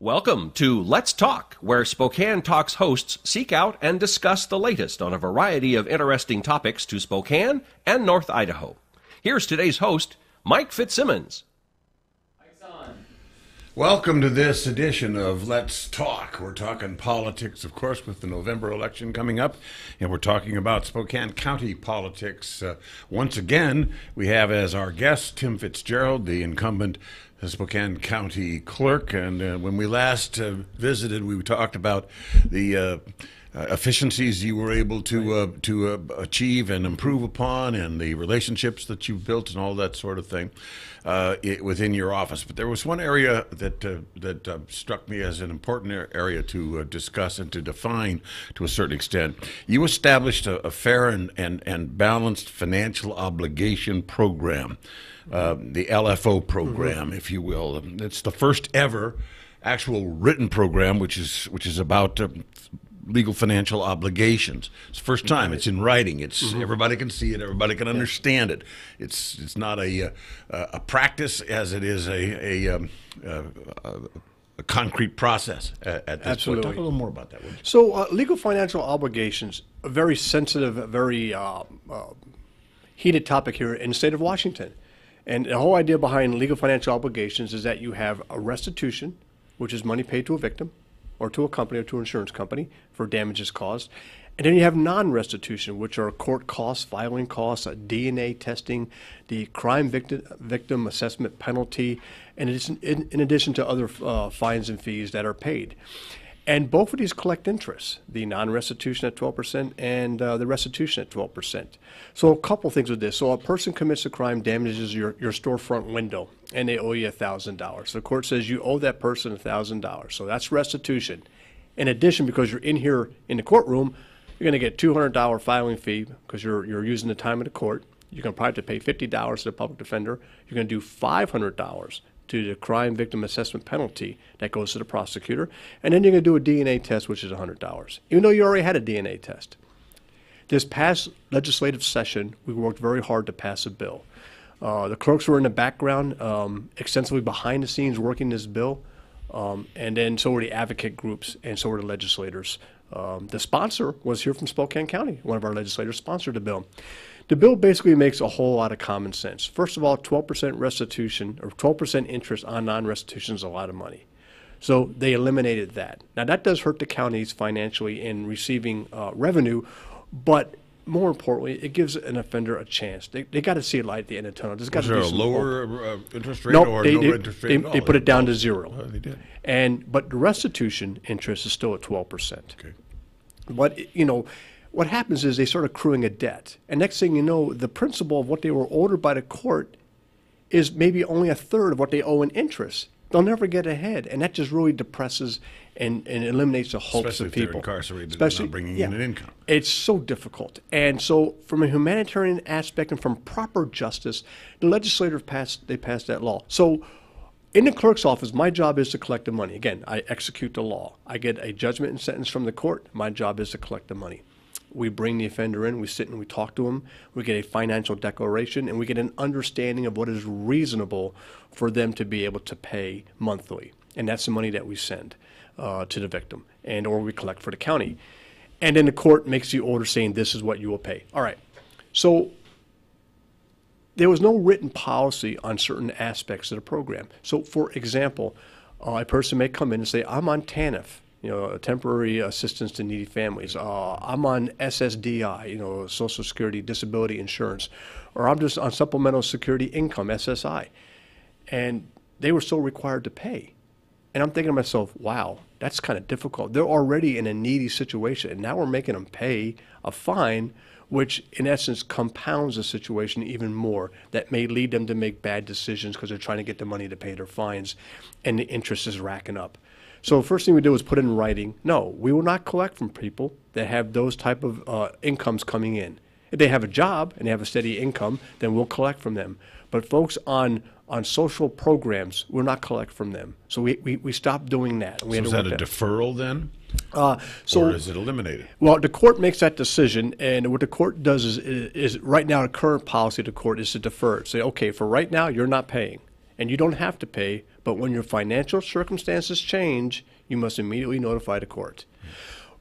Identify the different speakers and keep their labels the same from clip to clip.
Speaker 1: Welcome to Let's Talk, where Spokane Talks hosts seek out and discuss the latest on a variety of interesting topics to Spokane and North Idaho. Here's today's host, Mike Fitzsimmons.
Speaker 2: Welcome to this edition of Let's Talk. We're talking politics, of course, with the November election coming up, and we're talking about Spokane County politics. Once again, we have as our guest Tim Fitzgerald, the incumbent Spokane County Clerk, and when we last visited, we talked about the efficiencies you were able to achieve and improve upon, and the relationships that you've built and all that sort of thing within your office. But there was one area that struck me as an important area to discuss and to define to a certain extent. You established a fair and balanced financial obligation program. The LFO program, if you will. It's the first ever actual written program, which is about legal financial obligations. It's the first time. It's in writing. It's everybody can see it. Everybody can understand it. It's not a practice as it is a concrete process at this
Speaker 3: Absolutely.
Speaker 2: point. Talk a little more about that, would you?
Speaker 3: So legal financial obligations, a very sensitive, very heated topic here in the state of Washington. And the whole idea behind legal financial obligations is that you have a restitution, which is money paid to a victim or to a company or to an insurance company for damages caused. And then you have non-restitution, which are court costs, filing costs, DNA testing, the crime victim assessment penalty, and it's in addition to other fines and fees that are paid. And both of these collect interest, the non-restitution at 12% and the restitution at 12%. So a couple things with this. So a person commits a crime, damages your storefront window, and they owe you $1,000. The court says you owe that person $1,000. So that's restitution. In addition, because you're in here in the courtroom, you're going to get $200 filing fee because you're using the time of the court. You're going to probably have to pay $50 to the public defender. You're going to do $500 to the crime victim assessment penalty that goes to the prosecutor. And then you're going to do a DNA test, which is $100, even though you already had a DNA test. This past legislative session, we worked very hard to pass a bill. The clerks were in the background, extensively behind the scenes working this bill, and then so were the advocate groups and so were the legislators. The sponsor was here from Spokane County. One of our legislators sponsored the bill. The bill basically makes a whole lot of common sense. First of all, 12% restitution or 12% interest on non-restitution is a lot of money. So they eliminated that. Now that does hurt the counties financially in receiving revenue, but more importantly, it gives an offender a chance. They got to see a light at the end of the tunnel.
Speaker 2: Was there a lower interest rate
Speaker 3: nope,
Speaker 2: or no interest rate at all?
Speaker 3: They put it down to zero.
Speaker 2: Oh, they did.
Speaker 3: But the restitution interest is still at 12%.
Speaker 2: Okay.
Speaker 3: But, what happens is they start accruing a debt. And next thing you know, the principal of what they were ordered by the court is maybe only a third of what they owe in interest. They'll never get ahead. And that just really depresses and eliminates the hopes
Speaker 2: Especially
Speaker 3: of people.
Speaker 2: Especially if they're incarcerated and not bringing in an income.
Speaker 3: It's so difficult. And so from a humanitarian aspect and from proper justice, the legislature passed that law. So in the clerk's office, my job is to collect the money. Again, I execute the law. I get a judgment and sentence from the court. My job is to collect the money. We bring the offender in, we sit and we talk to him, we get a financial declaration, and we get an understanding of what is reasonable for them to be able to pay monthly. And that's the money that we send to the victim and or we collect for the county. And then the court makes the order saying this is what you will pay. All right. So there was no written policy on certain aspects of the program. So for example, a person may come in and say, I'm on TANF, temporary assistance to needy families. I'm on SSDI, Social Security Disability Insurance, or I'm just on Supplemental Security Income, SSI. And they were still required to pay. And I'm thinking to myself, wow, that's kind of difficult. They're already in a needy situation, and now we're making them pay a fine, which in essence compounds the situation even more. That may lead them to make bad decisions because they're trying to get the money to pay their fines, and the interest is racking up. So the first thing we do is put in writing, no, we will not collect from people that have those type of incomes coming in. If they have a job and they have a steady income, then we'll collect from them. But folks on social programs, we'll not collect from them. So we stopped doing that.
Speaker 2: So is that a deferral then? Or is it eliminated?
Speaker 3: Well, the court makes that decision, and what the court does is right now the current policy of the court is to defer it. Say, okay, for right now, you're not paying. and you don't have to pay, but when your financial circumstances change, you must immediately notify the court.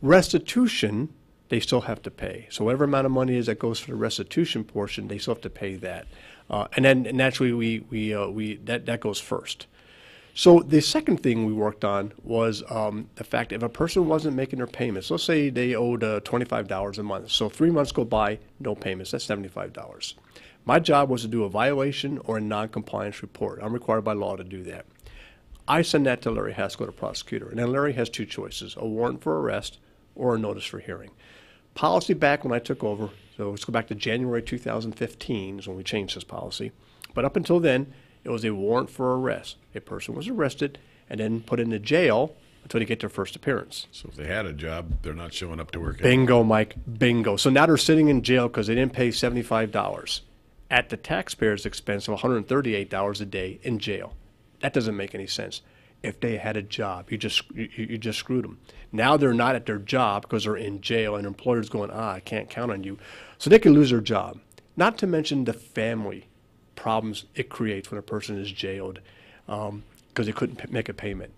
Speaker 3: Restitution, they still have to pay. So whatever amount of money is that goes for the restitution portion, they still have to pay that. And then naturally, that goes first. So the second thing we worked on was the fact if a person wasn't making their payments, let's say they owed $25 a month. So 3 months go by, no payments, that's $75. My job was to do a violation or a non-compliance report. I'm required by law to do that. I send that to Larry Haskell, the prosecutor, and then Larry has two choices, a warrant for arrest or a notice for hearing. Policy back when I took over, so let's go back to January 2015 is when we changed this policy. But up until then, it was a warrant for arrest. A person was arrested and then put into jail until they get their first appearance.
Speaker 2: So if they had a job, they're not showing up to work.
Speaker 3: Bingo, Mike, bingo. So now they're sitting in jail because they didn't pay $75 at the taxpayer's expense of $138 a day in jail. That doesn't make any sense. If they had a job, you just screwed them. Now they're not at their job because they're in jail, and employers going, I can't count on you. So they can lose their job. Not to mention the family problems it creates when a person is jailed because they couldn't make a payment.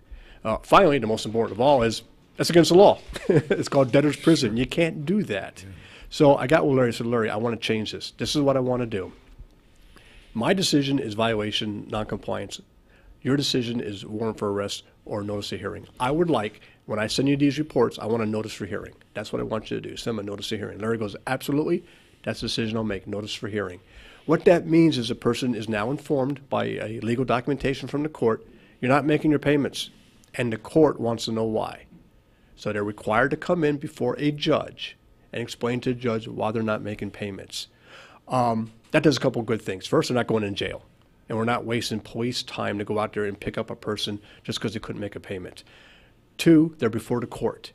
Speaker 3: Finally, the most important of all is that's against the law. It's called debtor's prison. You can't do that. Yeah. So I got with Larry and said, Larry, I want to change this. This is what I want to do. My decision is violation, noncompliance. Your decision is warrant for arrest or notice of hearing. I would like, when I send you these reports, I want a notice for hearing. That's what I want you to do, send them a notice of hearing. Larry goes, absolutely, that's the decision I'll make, notice for hearing. What that means is a person is now informed by a legal documentation from the court, you're not making your payments, and the court wants to know why. So they're required to come in before a judge and explain to the judge why they're not making payments. That does a couple of good things. First, they're not going in jail. And we're not wasting police time to go out there and pick up a person just because they couldn't make a payment. Two, they're before the court.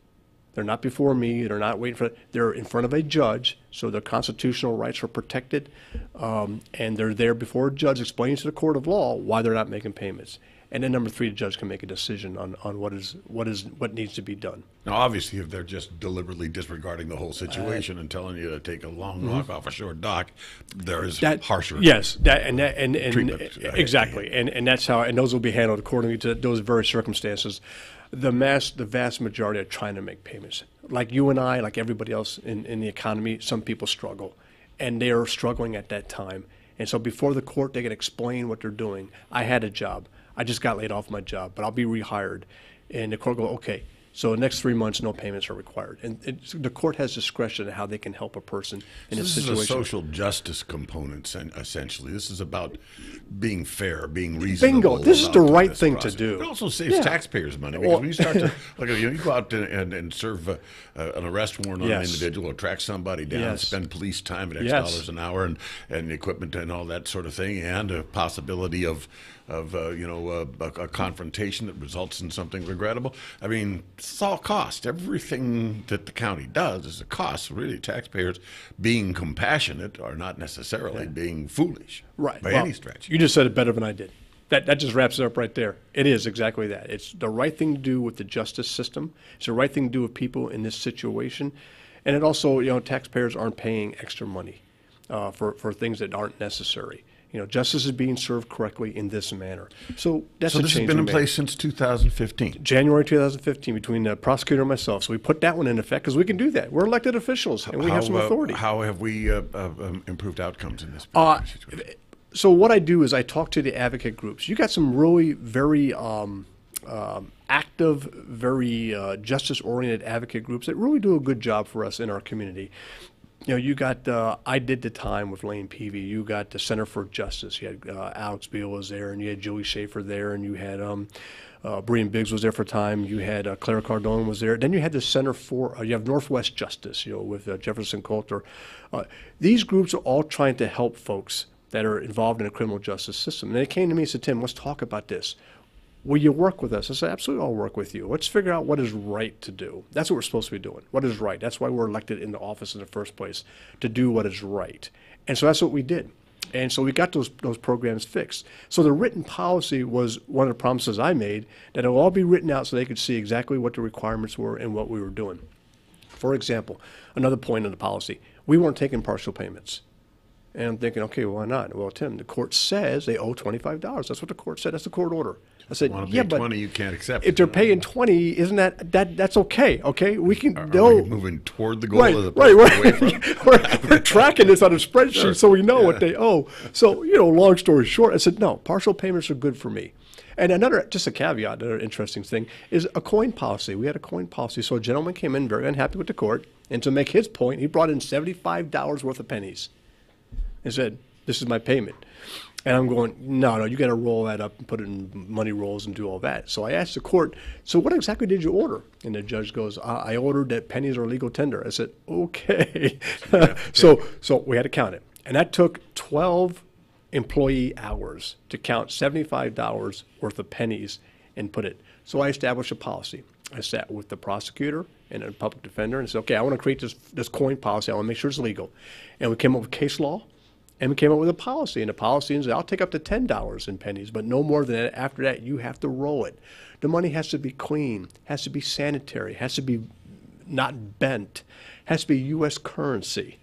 Speaker 3: They're not before me. They're not waiting for. They're in front of a judge, so their constitutional rights are protected, and they're there before a judge explaining to the court of law why they're not making payments. And then number three, the judge can make a decision on what needs to be done.
Speaker 2: Now, obviously, if they're just deliberately disregarding the whole situation and telling you to take a long walk off a short dock, there is harsher.
Speaker 3: Yes, and
Speaker 2: treatment.
Speaker 3: Exactly, and that's how, and those will be handled according to those very circumstances. The vast majority are trying to make payments. Like you and I, like everybody else in the economy, some people struggle, and they are struggling at that time. And so before the court, they can explain what they're doing. I had a job. I just got laid off my job, but I'll be rehired. And the court go, okay, so the next 3 months, no payments are required. And the court has discretion in how they can help a person in this situation.
Speaker 2: This is a social justice component, essentially. This is about being fair, being reasonable.
Speaker 3: Bingo. This is the right thing to do.
Speaker 2: It also saves taxpayers money, because when you start to, like, you go out and serve an arrest warrant on an individual or track somebody down, spend police time at X dollars an hour and equipment and all that sort of thing, and a possibility of a confrontation that results in something regrettable. I mean, it's all cost. Everything that the county does is a cost. Really, taxpayers being compassionate are not necessarily being foolish by any stretch.
Speaker 3: You just said it better than I did. That just wraps it up right there. It is exactly that. It's the right thing to do with the justice system. It's the right thing to do with people in this situation. And it also, taxpayers aren't paying extra money for things that aren't necessary. Justice is being served correctly in this manner. So that's a change.
Speaker 2: So this has been in place since 2015?
Speaker 3: January 2015, between the prosecutor and myself. So we put that one in effect because we can do that. We're elected officials, and we have some authority.
Speaker 2: How have we improved outcomes in this situation?
Speaker 3: So what I do is I talk to the advocate groups. You got some really very active, very justice-oriented advocate groups that really do a good job for us in our community. You got, I did the time with Lane Peavy. You got the Center for Justice. You had Alex Beal was there, and you had Julie Schaefer there, and you had Brian Biggs was there for a time. You had Clara Cardone was there. Then you had the Center for, you have Northwest Justice, with Jefferson Coulter. These groups are all trying to help folks that are involved in the criminal justice system. And they came to me and said, Tim, let's talk about this. Will you work with us? I said, absolutely, I'll work with you. Let's figure out what is right to do. That's what we're supposed to be doing. What is right? That's why we're elected in the office in the first place, to do what is right. And so that's what we did. And so we got those programs fixed. So the written policy was one of the promises I made, that it'll all be written out so they could see exactly what the requirements were and what we were doing. For example, another point in the policy, we weren't taking partial payments. And I'm thinking, okay, why not? Well, Tim, the court says they owe $25. That's what the court said. That's the court order. I said,
Speaker 2: Want to
Speaker 3: yeah,
Speaker 2: pay
Speaker 3: but
Speaker 2: 20, you can't accept
Speaker 3: if
Speaker 2: it.
Speaker 3: they're paying 20, isn't that's okay? Okay, we can.
Speaker 2: Are
Speaker 3: they'll-
Speaker 2: we moving toward the goal
Speaker 3: Right,
Speaker 2: as opposed
Speaker 3: right,
Speaker 2: to away from it?
Speaker 3: we're tracking this on a spreadsheet
Speaker 2: Sure.
Speaker 3: so we know
Speaker 2: Yeah.
Speaker 3: what they owe. So, long story short, I said, no, partial payments are good for me. And just a caveat, another interesting thing is a coin policy. We had a coin policy. So a gentleman came in very unhappy with the court. And to make his point, he brought in $75 worth of pennies and said, this is my payment. And I'm going, no, you got to roll that up and put it in money rolls and do all that. So I asked the court, so what exactly did you order? And the judge goes, I ordered that pennies are legal tender. I said, okay. So we had to count it. And that took 12 employee hours to count $75 worth of pennies and put it. So I established a policy. I sat with the prosecutor and a public defender and said, okay, I want to create this coin policy. I want to make sure it's legal. And we came up with case law. And we came up with a policy, and the policy is I'll take up to $10 in pennies, but no more than that. After that, you have to roll it. The money has to be clean, has to be sanitary, has to be not bent, has to be U.S. currency.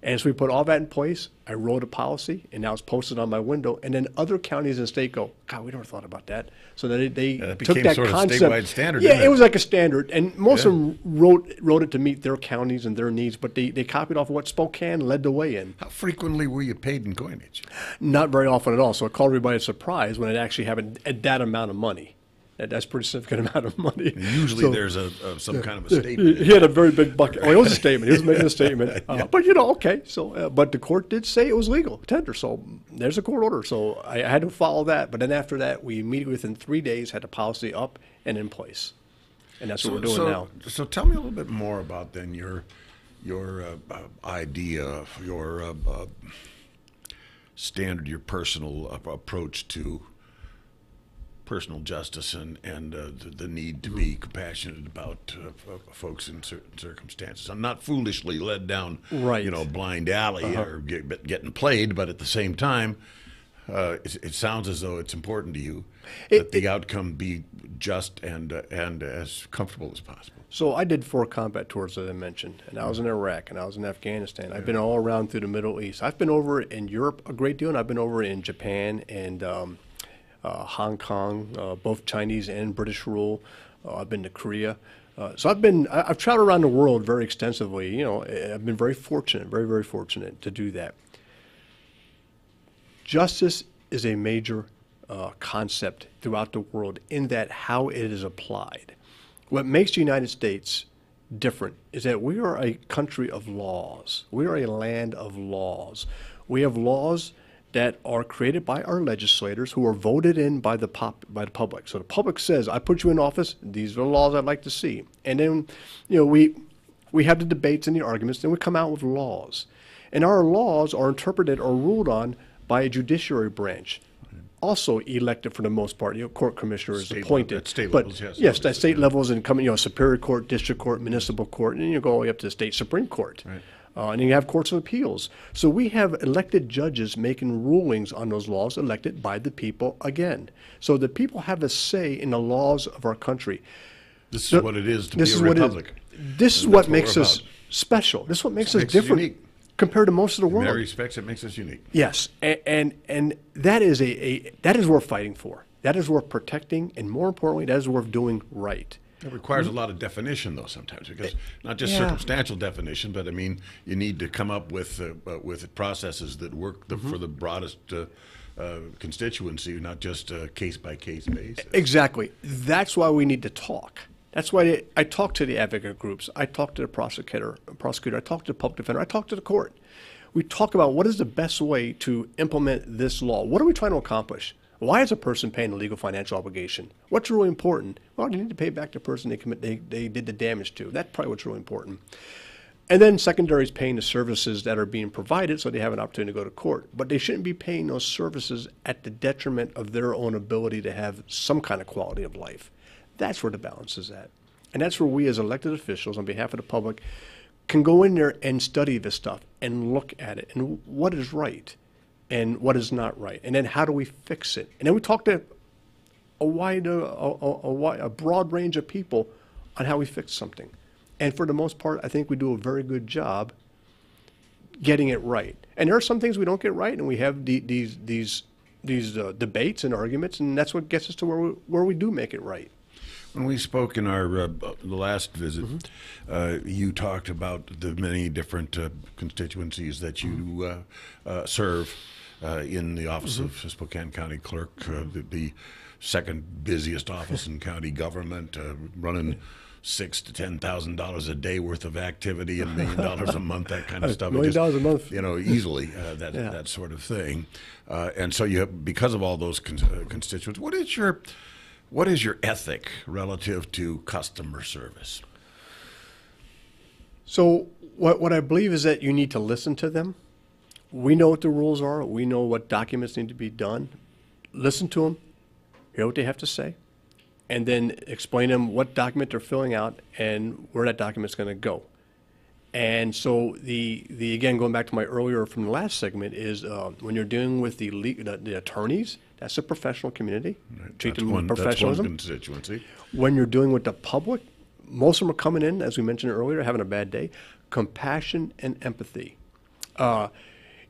Speaker 3: And so we put all that in place. I wrote a policy, and now it's posted on my window. And then other counties in the state go, God, we never thought about that. So then they
Speaker 2: It
Speaker 3: took
Speaker 2: became
Speaker 3: that
Speaker 2: sort of
Speaker 3: concept.
Speaker 2: statewide standard,
Speaker 3: Yeah,
Speaker 2: didn't it?
Speaker 3: it was like a standard. And most of them wrote it to meet their counties and their needs, but they copied off what Spokane led the way in.
Speaker 2: How frequently were you paid in coinage?
Speaker 3: Not very often at all. So it caught everybody a surprise when it actually happened at that amount of money. That's a pretty significant amount of money.
Speaker 2: Usually
Speaker 3: So-
Speaker 2: there's some kind of a statement.
Speaker 3: He had a very big bucket. Well, it was a statement. He was making a statement. But, okay. So, but the court did say it was legal, tender. So there's a court order. So I had to follow that. But then after that, we immediately, within 3 days, had the policy up and in place. And that's what we're doing now.
Speaker 2: So tell me a little bit more about then your idea, your standard, your personal approach to personal justice and the need to be compassionate about folks in certain circumstances. I'm not foolishly led down,
Speaker 3: Right.
Speaker 2: blind alley or getting played, but at the same time, it sounds as though it's important to you that the outcome be just and as comfortable as possible.
Speaker 3: So I did 4 combat tours, as I mentioned, and I was in Iraq, and I was in Afghanistan. I've been all around through the Middle East. I've been over in Europe a great deal, and I've been over in Japan and Hong Kong, both Chinese and British rule. I've been to Korea. So I've traveled around the world very extensively. I've been very fortunate, very, very fortunate to do that. Justice is a major concept throughout the world in that how it is applied. What makes the United States different is that we are a country of laws. We are a land of laws. We have laws that are created by our legislators who are voted in by the public. So the public says, I put you in office, these are the laws I'd like to see. And then, we have the debates and the arguments, then we come out with laws. And our laws are interpreted or ruled on by a judiciary branch, also elected for the most part. Court commissioners appointed.
Speaker 2: At state
Speaker 3: but
Speaker 2: levels,
Speaker 3: yes, at state levels and coming, Superior Court, District Court, Municipal Court, and then you go all the way up to the state Supreme Court.
Speaker 2: Right.
Speaker 3: And then you have courts of appeals. So we have elected judges making rulings on those laws elected by the people again. So the people have a say in the laws of our country.
Speaker 2: This is what it is to be a republic.
Speaker 3: This is what makes us special. This is what makes us different
Speaker 2: unique.
Speaker 3: Compared to most of the
Speaker 2: In
Speaker 3: world.
Speaker 2: many respects, it makes us unique.
Speaker 3: Yes, and that is that is worth fighting for. That is worth protecting, and more importantly, that is worth doing right.
Speaker 2: It requires a lot of definition, though, sometimes, because not just
Speaker 3: Yeah.
Speaker 2: circumstantial definition, but you need to come up with processes that work for the broadest constituency, not just case by case basis.
Speaker 3: Exactly. That's why we need to talk. That's why I talk to the advocate groups. I talk to the prosecutor. I talk to the public defender. I talk to the court. We talk about what is the best way to implement this law. What are we trying to accomplish? Why is a person paying a legal financial obligation? What's really important? Well, you need to pay back the person they did the damage to. That's probably what's really important. And then secondary is paying the services that are being provided so they have an opportunity to go to court. But they shouldn't be paying those services at the detriment of their own ability to have some kind of quality of life. That's where the balance is at. And that's where we as elected officials on behalf of the public can go in there and study this stuff and look at it and what is right and what is not right. And then how do we fix it? And then we talk to a broad range of people on how we fix something. And for the most part, I think we do a very good job getting it right. And there are some things we don't get right, and we have these debates and arguments, and that's what gets us to where we do make it right.
Speaker 2: When we spoke in our the last visit, you talked about the many different constituencies that you serve in the office of Spokane County Clerk, the second busiest office in county government, running $6,000 to $10,000 a day worth of activity and $1 million a month, that kind of stuff.
Speaker 3: $1 million a month,
Speaker 2: easily that sort of thing. And so you have, because of all those constituents, what is your ethic relative to customer service?
Speaker 3: So what I believe is that you need to listen to them. We know what the rules are. We know what documents need to be done. Listen to them, hear what they have to say, and then explain to them what document they're filling out and where that document's going to go. And so the again, going back to my earlier from the last segment, is when you're dealing with the attorneys, that's a professional community. Treat them with professionalism.
Speaker 2: That's one constituency.
Speaker 3: When you're dealing with the public, most of them are coming in, as we mentioned earlier, having a bad day. Compassion and empathy.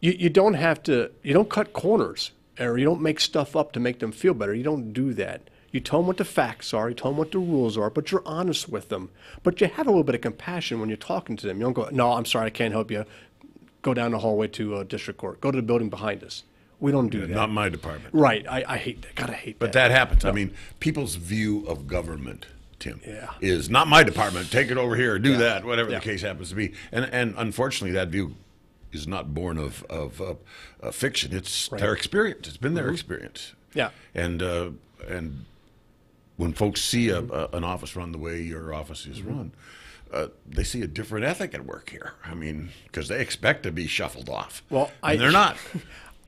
Speaker 3: You don't cut corners, or you don't make stuff up to make them feel better. You don't do that. You tell them what the facts are, you tell them what the rules are, but you're honest with them. But you have a little bit of compassion when you're talking to them. You don't go, no, I'm sorry, I can't help you. Go down the hallway to district court. Go to the building behind us. We don't do that.
Speaker 2: Not my department.
Speaker 3: Right. I hate that. God, I hate that.
Speaker 2: But that happens. No. I mean, people's view of government, Tim,
Speaker 3: Yeah.
Speaker 2: is not my department. Take it over here, do that, whatever the case happens to be. And unfortunately, that view is not born of fiction. It's their experience. It's been their experience.
Speaker 3: Yeah.
Speaker 2: And when folks see an office run the way your office is run, they see a different ethic at work here. I mean, because they expect to be shuffled off.
Speaker 3: Well,
Speaker 2: and they're not.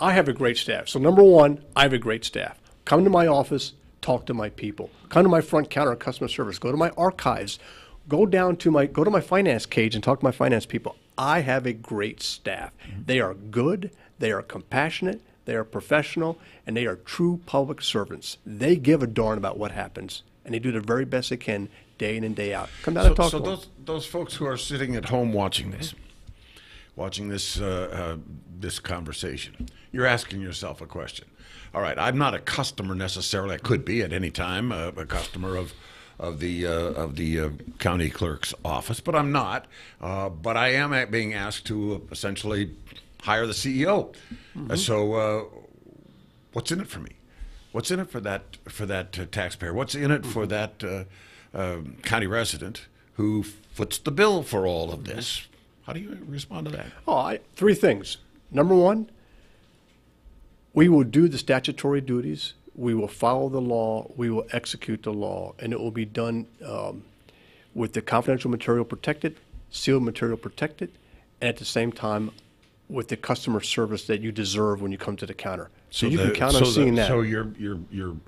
Speaker 3: I have a great staff. So number one, I have a great staff. Come to my office, talk to my people. Come to my front counter of customer service. Go to my archives. Go to my finance cage and talk to my finance people. I have a great staff. They are good. They are compassionate. They are professional, and they are true public servants. They give a darn about what happens, and they do the very best they can day in and day out. Come down and talk to them.
Speaker 2: So those folks who are sitting at home watching this this conversation, you're asking yourself a question. All right, I'm not a customer necessarily. I could be at any time a customer of the county clerk's office, but I'm not. But I am being asked to essentially hire the CEO. So what's in it for me? What's in it for that taxpayer? What's in it for that county resident who foots the bill for all of this? How do you respond to that?
Speaker 3: Three things. Number one, we will do the statutory duties. We will follow the law. We will execute the law, and it will be done with the confidential material protected, sealed material protected, and at the same time with the customer service that you deserve when you come to the counter. So you can count on seeing that.
Speaker 2: So your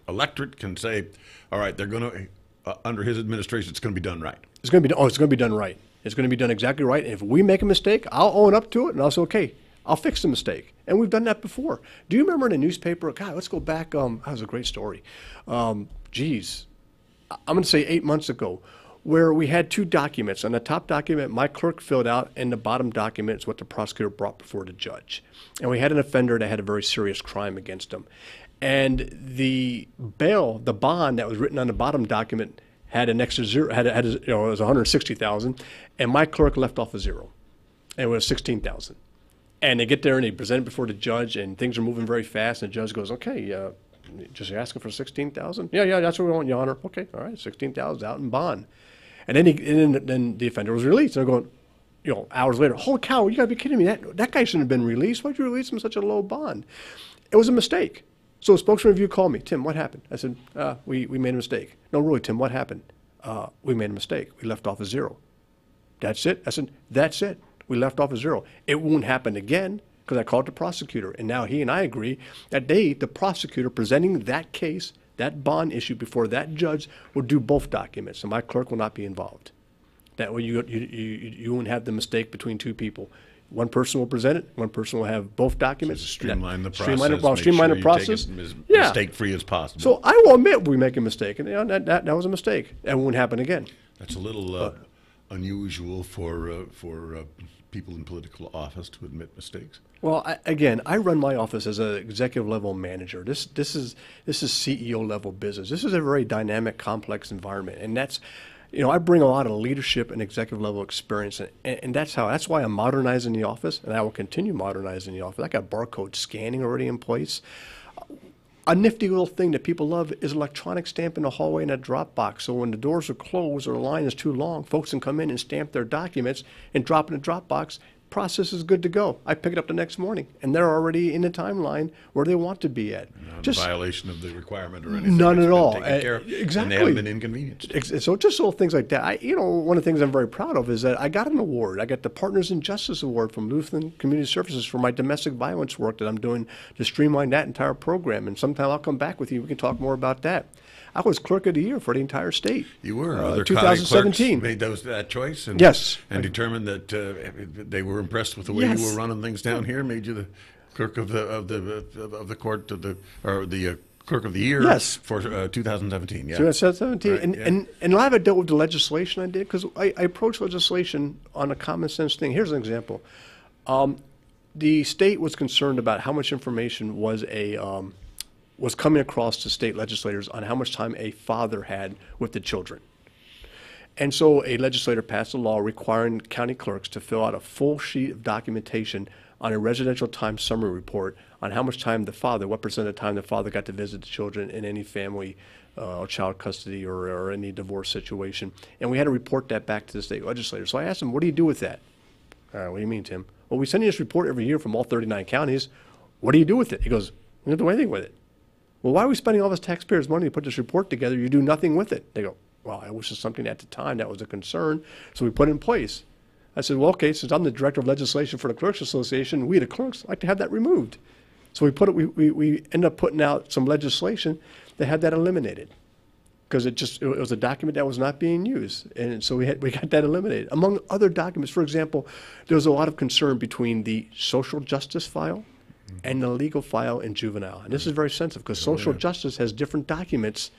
Speaker 2: electorate can say, all right, they're going to under his administration, it's going to be done right.
Speaker 3: It's going to be done right. It's going to be done exactly right. And if we make a mistake, I'll own up to it, and I'll say, okay, I'll fix the mistake. And we've done that before. Do you remember in the newspaper? God, let's go back. That was a great story. I'm going to say 8 months ago, where we had two documents. On the top document, my clerk filled out, and the bottom document is what the prosecutor brought before the judge. And we had an offender that had a very serious crime against him. And the bond that was written on the bottom document had an extra zero, it was $160,000, and my clerk left off a zero, and it was $16,000. And they get there and they present it before the judge, and things are moving very fast. And the judge goes, "Okay, just asking for $16,000? Yeah, that's what we want, Your Honor. Okay, all right, $16,000 out in bond." And then the offender was released. And they're going, hours later, holy cow, you got to be kidding me! That guy shouldn't have been released. Why'd you release him such a low bond? It was a mistake. So a spokesman review called me. Tim, what happened? I said, we made a mistake. No, really, Tim, what happened? We made a mistake. We left off a zero. That's it? I said, that's it. We left off a zero. It won't happen again because I called the prosecutor. And now he and I agree that the prosecutor presenting that case, that bond issue before that judge, will do both documents. And my clerk will not be involved. That way you won't have the mistake between two people. One person will present it. One person will have both documents.
Speaker 2: So streamline the process.
Speaker 3: Streamline the process.
Speaker 2: As mistake-free as possible.
Speaker 3: So I will admit we make a mistake, and that was a mistake. That won't happen again.
Speaker 2: That's a little unusual for people in political office to admit mistakes?
Speaker 3: Well, I run my office as an executive level manager. This is CEO level business. This is a very dynamic, complex environment, and that's, I bring a lot of leadership and executive level experience, and that's why I'm modernizing the office, and I will continue modernizing the office. I got barcode scanning already in place. A nifty little thing that people love is electronic stamp in the hallway in a drop box. So when the doors are closed or the line is too long, folks can come in and stamp their documents and drop in a drop box. Process is good to go. I pick it up the next morning, and they're already in the timeline where they want to be at.
Speaker 2: Not a violation of the requirement or anything.
Speaker 3: None at all.
Speaker 2: Exactly. And they haven't been inconvenienced.
Speaker 3: So just little things like that. One of the things I'm very proud of is that I got an award. I got the Partners in Justice Award from Lutheran Community Services for my domestic violence work that I'm doing to streamline that entire program. And sometime I'll come back with you. We can talk more about that. I was Clerk of the Year for the entire state.
Speaker 2: You were. Other
Speaker 3: 2017.
Speaker 2: Made that choice. And,
Speaker 3: yes.
Speaker 2: And determined that they were impressed with the way you were running things down here. Made you the clerk of the court or the Clerk of the Year.
Speaker 3: Yes.
Speaker 2: For 2017. Yeah.
Speaker 3: 2017.
Speaker 2: Right,
Speaker 3: and a lot of it dealt with the legislation I did, because I approach legislation on a common sense thing. Here's an example. The state was concerned about how much information was coming across to state legislators on how much time a father had with the children. And so a legislator passed a law requiring county clerks to fill out a full sheet of documentation on a residential time summary report on how much time what percent of the time the father got to visit the children in any family or child custody or any divorce situation. And we had to report that back to the state legislator. So I asked him, what do you do with that? What do you mean, Tim? Well, we send you this report every year from all 39 counties. What do you do with it? He goes, we don't do anything with it. Well, why are we spending all this taxpayers' money to put this report together? You do nothing with it. They go, well, I wish it's something at the time that was a concern, so we put it in place. I said, well, okay, since I'm the director of legislation for the Clerks Association, we the clerks like to have that removed. So we ended up putting out some legislation that had that eliminated, because it was a document that was not being used, and so we got that eliminated. Among other documents, for example, there was a lot of concern between the social justice file and the legal file in juvenile. And this is very sensitive, because social justice has different documents,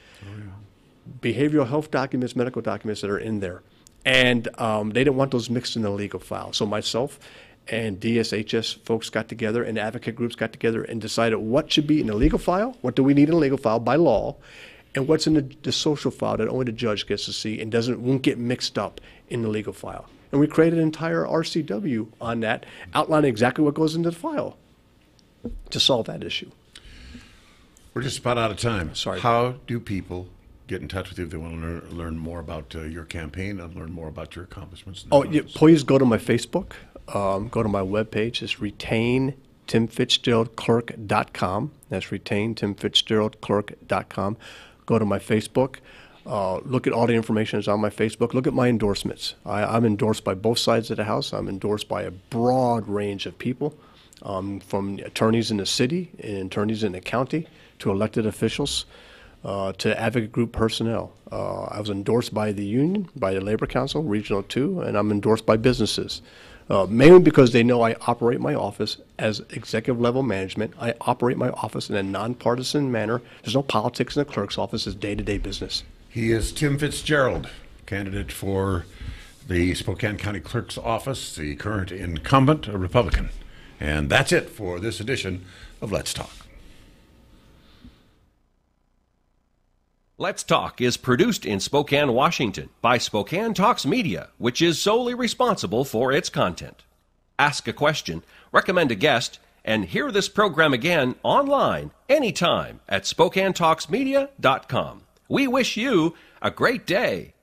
Speaker 3: behavioral health documents, medical documents that are in there. And they didn't want those mixed in the legal file. So myself and DSHS folks got together, and advocate groups got together and decided what should be in the legal file, what do we need in the legal file by law, and what's in the social file that only the judge gets to see and won't get mixed up in the legal file. And we created an entire RCW on that, outlining exactly what goes into the file to solve that issue.
Speaker 2: We're just about out of time.
Speaker 3: Sorry.
Speaker 2: How do people get in touch with you if they want to learn more about your campaign and learn more about your accomplishments?
Speaker 3: Please go to my Facebook. Go to my webpage. It's retaintimfitzgeraldclerk.com. That's retaintimfitzgeraldclerk.com. Go to my Facebook. Look at all the information that's on my Facebook. Look at my endorsements. I'm endorsed by both sides of the house. I'm endorsed by a broad range of people. From attorneys in the city and attorneys in the county to elected officials to advocate group personnel. I was endorsed by the union, by the Labor Council, Regional 2, and I'm endorsed by businesses, mainly because they know I operate my office as executive level management. I operate my office in a nonpartisan manner. There's no politics in the clerk's office. It's day-to-day business.
Speaker 2: He is Tim Fitzgerald, candidate for the Spokane County Clerk's office, the current incumbent, a Republican. And that's it for this edition of Let's Talk.
Speaker 1: Let's Talk is produced in Spokane, Washington by Spokane Talks Media, which is solely responsible for its content. Ask a question, recommend a guest, and hear this program again online anytime at SpokaneTalksMedia.com. We wish you a great day